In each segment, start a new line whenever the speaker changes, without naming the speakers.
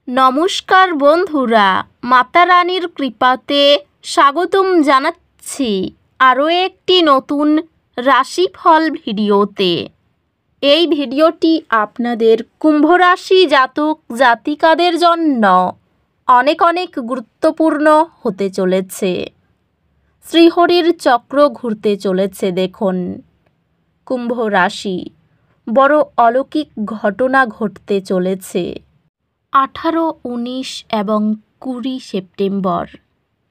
নমস্কার বন্ধুরা, মাতা রানীর কৃপাতে স্বাগতম জানাচ্ছি আরও একটি নতুন রাশিফল ভিডিওতে। এই ভিডিওটি আপনাদের কুম্ভ রাশি জাতক জাতিকাদের জন্য অনেক অনেক গুরুত্বপূর্ণ হতে চলেছে। শ্রীহরির চক্র ঘুরতে চলেছে। দেখুন, কুম্ভ রাশি বড় অলৌকিক ঘটনা ঘটতে চলেছে 18, 19 এবং 20 সেপ্টেম্বর।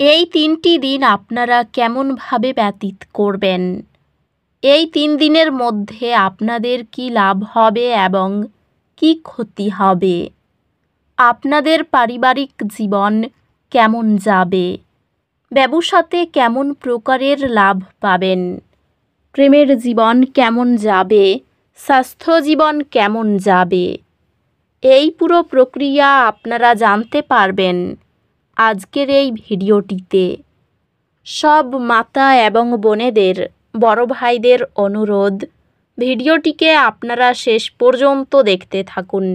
এই 3টি দিন আপনারা কেমনভাবে ব্যতীত করবেন? এই 3 দিনের মধ্যে আপনাদের কি লাভ হবে এবং কি ক্ষতি হবে? আপনাদের পারিবারিক জীবন কেমন যাবে? ব্যবসাতে কেমন প্রকারের লাভ পাবেন? প্রেমের জীবন কেমন যাবে? স্বাস্থ্য জীবন কেমন যাবে? এই পুরো প্রক্রিয়া আপনারা জানতে পারবেন আজকের এই ভিডিওটিতে। সব মাতা এবং বোনেদের, বড় ভাইদের অনুরোধ, ভিডিওটিকে আপনারা শেষ পর্যন্ত দেখতে থাকুন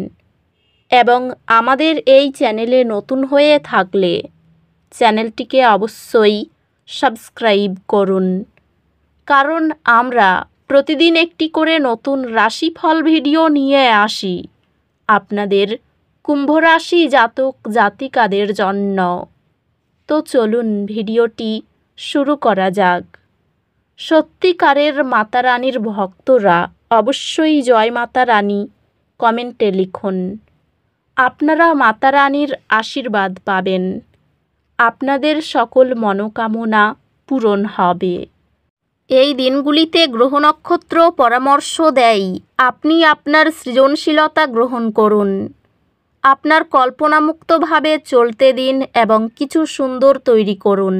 এবং আমাদের এই চ্যানেলে নতুন হয়ে থাকলে চ্যানেলটিকে অবশ্যই সাবস্ক্রাইব করুন, কারণ আমরা প্রতিদিন একটি করে নতুন রাশিফল ভিডিও নিয়ে আসি আপনাদের কুম্ভ রাশি জাতক জাতিকাদের জন্য। তো চলুন ভিডিওটি শুরু করা যাক। সত্যিকারের মাতা রানীর ভক্তরা অবশ্যই জয় মাতা রানী কমেন্টে লিখুন। আপনারা মাতা রানীর আশীর্বাদ পাবেন, আপনাদের সকল মনোকামনা পূরণ হবে। এই দিনগুলিতে গ্রহ নক্ষত্র পরামর্শ দেয় আপনি আপনার সৃজনশীলতা গ্রহণ করুন, আপনার কল্পনামুক্তভাবে চলতে দিন এবং কিছু সুন্দর তৈরি করুন।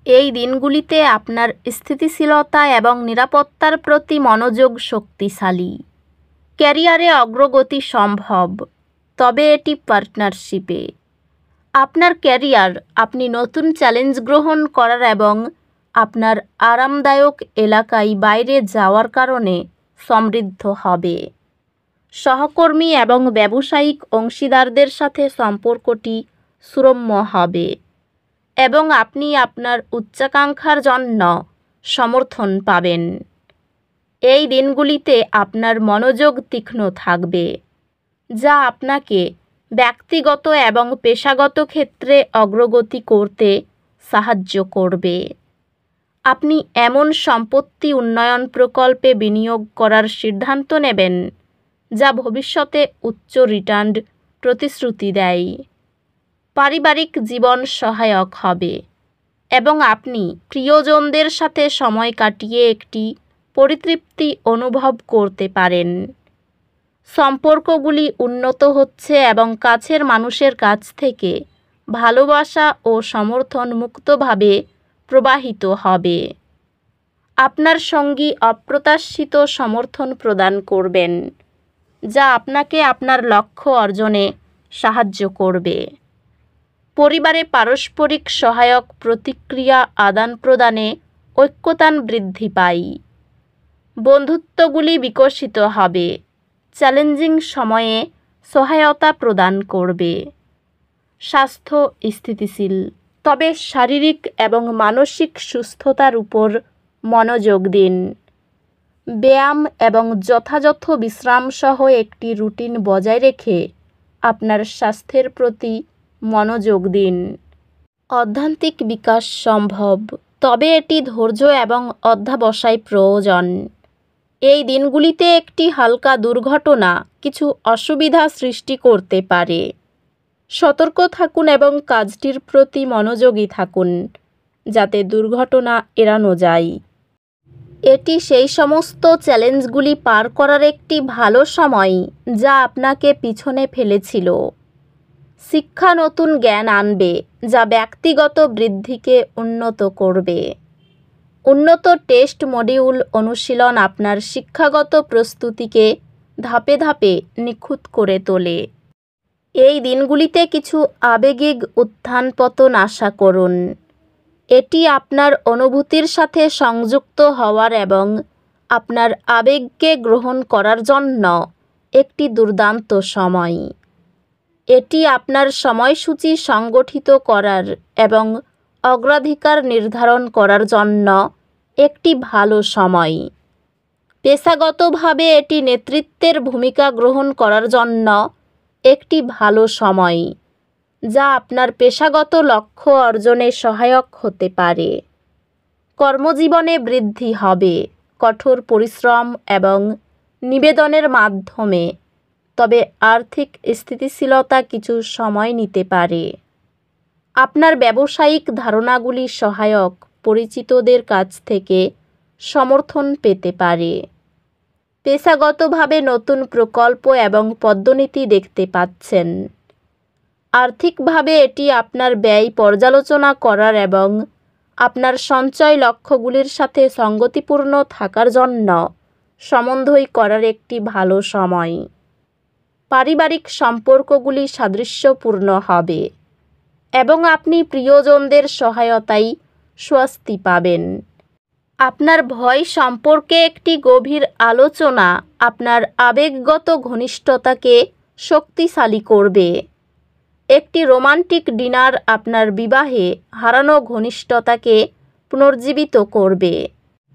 এই দিনগুলিতে আপনার স্থিতিশীলতা এবং নিরাপত্তার প্রতি মনোযোগ শক্তিশালী। ক্যারিয়ারে অগ্রগতি সম্ভব, তবে এটি পার্টনারশিপে। আপনার ক্যারিয়ার আপনি নতুন চ্যালেঞ্জ গ্রহণ করার এবং আপনার আরামদায়ক এলাকায় বাইরে যাওয়ার কারণে সমৃদ্ধ হবে। সহকর্মী এবং ব্যবসায়িক অংশীদারদের সাথে সম্পর্কটি সুরম্য হবে এবং আপনি আপনার উচ্চাকাঙ্ক্ষার জন্য সমর্থন পাবেন। এই দিনগুলিতে আপনার মনোযোগ তীক্ষ্ণ থাকবে, যা আপনাকে ব্যক্তিগত এবং পেশাগত ক্ষেত্রে অগ্রগতি করতে সাহায্য করবে। আপনি এমন সম্পত্তি উন্নয়ন প্রকল্পে বিনিয়োগ করার সিদ্ধান্ত নেবেন যা ভবিষ্যতে উচ্চ রিটার্ন প্রতিশ্রুতি দেয়। পারিবারিক জীবন সহায়ক হবে এবং আপনি প্রিয়জনদের সাথে সময় কাটিয়ে একটি পরিতৃপ্তি অনুভব করতে পারেন। সম্পর্কগুলি উন্নত হচ্ছে এবং কাছের মানুষের কাছ থেকে ভালোবাসা ও সমর্থন মুক্তভাবে প্রবাহিত হবে। আপনার সঙ্গী অপ্রত্যাশিত সমর্থন প্রদান করবেন, যা আপনাকে আপনার লক্ষ্য অর্জনে সাহায্য করবে। পরিবারে পারস্পরিক সহায়ক প্রতিক্রিয়া আদান প্রদানে ঐক্যতান বৃদ্ধি পায়। বন্ধুত্বগুলি বিকশিত হবে, চ্যালেঞ্জিং সময়ে সহায়তা প্রদান করবে। স্বাস্থ্য স্থিতিশীল, তবে শারীরিক এবং মানসিক সুস্থতার উপর মনোযোগ দিন। ব্যায়াম এবং যথাযথ বিশ্রাম সহ একটি রুটিন বজায় রেখে আপনার স্বাস্থ্যের প্রতি মনোযোগ দিন। অধ্যাত্মিক বিকাশ সম্ভব, তবে এটি ধৈর্য এবং অধ্যবসায় প্রয়োজন। এই দিনগুলিতে একটি হালকা দুর্ঘটনা কিছু অসুবিধা সৃষ্টি করতে পারে। সতর্ক থাকুন এবং কাজটির প্রতি মনোযোগী থাকুন যাতে দুর্ঘটনা এড়ানো যায়। এটি সেই সমস্ত চ্যালেঞ্জগুলি পার করার একটি ভালো সময় যা আপনাকে পিছনে ফেলেছিল। শিক্ষা নতুন জ্ঞান আনবে যা ব্যক্তিগত বৃদ্ধিকে উন্নত করবে। উন্নত টেস্ট মডিউল অনুশীলন আপনার শিক্ষাগত প্রস্তুতিকে ধাপে ধাপে নিখুঁত করে তোলে। এই দিনগুলিতে কিছু আবেগিক উত্থান পতন আশা করুন। এটি আপনার অনুভূতির সাথে সংযুক্ত হওয়ার এবং আপনার আবেগকে গ্রহণ করার জন্য একটি দুর্দান্ত সময়। এটি আপনার সময়সূচি সংগঠিত করার এবং অগ্রাধিকার নির্ধারণ করার জন্য একটি ভালো সময়। পেশাগতভাবে এটি নেতৃত্বের ভূমিকা গ্রহণ করার জন্য একটি ভালো সময়, যা আপনার পেশাগত লক্ষ্য অর্জনে সহায়ক হতে পারে। কর্মজীবনে বৃদ্ধি হবে কঠোর পরিশ্রম এবং নিবেদনের মাধ্যমে, তবে আর্থিক স্থিতিশীলতা কিছু সময় নিতে পারে। আপনার ব্যবসায়িক ধারণাগুলি সহায়ক পরিচিতদের কাছ থেকে সমর্থন পেতে পারে। পেশাগতভাবে নতুন প্রকল্প এবং পদ্ধতি দেখতে পাচ্ছেন। আর্থিকভাবে এটি আপনার ব্যয় পর্যালোচনা করার এবং আপনার সঞ্চয় লক্ষ্যগুলির সাথে সঙ্গতিপূর্ণ থাকার জন্য সমন্বয় করার একটি ভালো সময়। পারিবারিক সম্পর্কগুলি সাদৃশ্যপূর্ণ হবে এবং আপনি প্রিয়জনদের সহায়তায় স্বস্তি পাবেন। আপনার ভয় সম্পর্কে একটি গভীর আলোচনা আপনার আবেগগত ঘনিষ্ঠতাকে শক্তিশালী করবে। একটি রোমান্টিক ডিনার আপনার বিবাহে হারানো ঘনিষ্ঠতাকে পুনর্জীবিত করবে।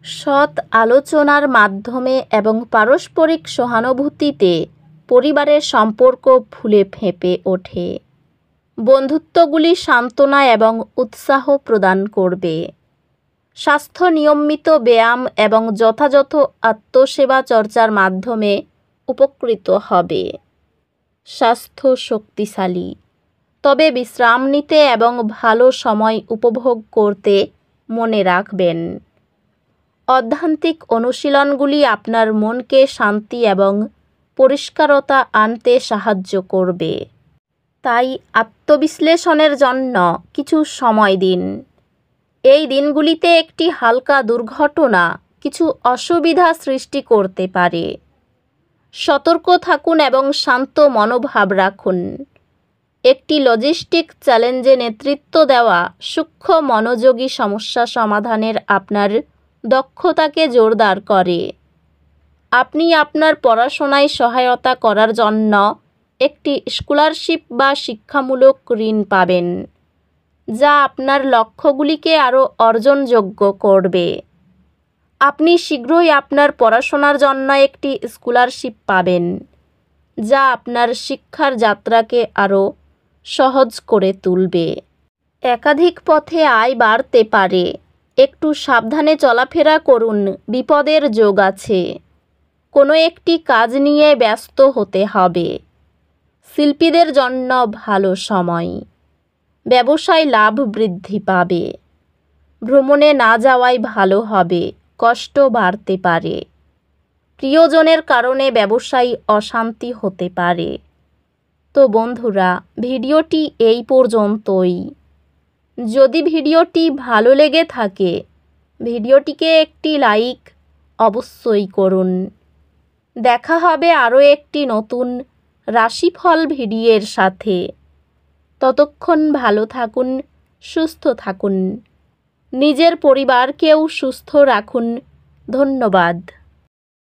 সৎ আলোচনার মাধ্যমে এবং পারস্পরিক সহানুভূতিতে পরিবারের সম্পর্ক ফুলে ফেঁপে ওঠে। বন্ধুত্বগুলি সান্ত্বনা এবং উৎসাহ প্রদান করবে। স্বাস্থ্য নিয়মিত ব্যায়াম এবং যথাযথ আত্মসেবা চর্চার মাধ্যমে উপকৃত হবে। স্বাস্থ্য শক্তিশালী, তবে বিশ্রাম নিতে এবং ভালো সময় উপভোগ করতে মনে রাখবেন। আধ্যাত্মিক অনুশীলনগুলি আপনার মনকে শান্তি এবং পরিষ্কারতা আনতে সাহায্য করবে, তাই আত্মবিশ্লেষণের জন্য কিছু সময় দিন। এই দিনগুলিতে একটি হালকা দুর্ঘটনা কিছু অসুবিধা সৃষ্টি করতে পারে। সতর্ক থাকুন এবং শান্ত মনোভাব রাখুন। একটি লজিস্টিক চ্যালেঞ্জে নেতৃত্ব দেওয়া সূক্ষ্ম মনোযোগী সমস্যা সমাধানের আপনার দক্ষতাকে জোরদার করে। আপনি আপনার পড়াশোনায় সহায়তা করার জন্য একটি স্কলারশিপ বা শিক্ষামূলক ঋণ পাবেন, যা আপনার লক্ষ্যগুলিকে আরও অর্জনযোগ্য করবে। আপনি শীঘ্রই আপনার পড়াশোনার জন্য একটি স্কলারশিপ পাবেন, যা আপনার শিক্ষার যাত্রাকে আরও সহজ করে তুলবে। একাধিক পথে আয় বাড়তে পারে। একটু সাবধানে চলাফেরা করুন, বিপদের যোগ আছে। কোনো একটি কাজ নিয়ে ব্যস্ত হতে হবে। শিল্পীদের জন্য ভালো সময়। ব্যবসায় লাভ বৃদ্ধি পাবে। ভ্রমণে না যাওয়াই ভালো হবে, কষ্ট বাড়তে পারে। প্রিয়জনের কারণে ব্যবসায় অশান্তি হতে পারে। তো বন্ধুরা, ভিডিওটি এই পর্যন্তই। যদি ভিডিওটি ভালো লেগে থাকে, ভিডিওটিকে একটি লাইক অবশ্যই করুন। দেখা হবে আরও একটি নতুন রাশিফল ভিডিওর সাথে। ততক্ষণ ভালো থাকুন, সুস্থ থাকুন, নিজের পরিবারকেও সুস্থ রাখুন। ধন্যবাদ।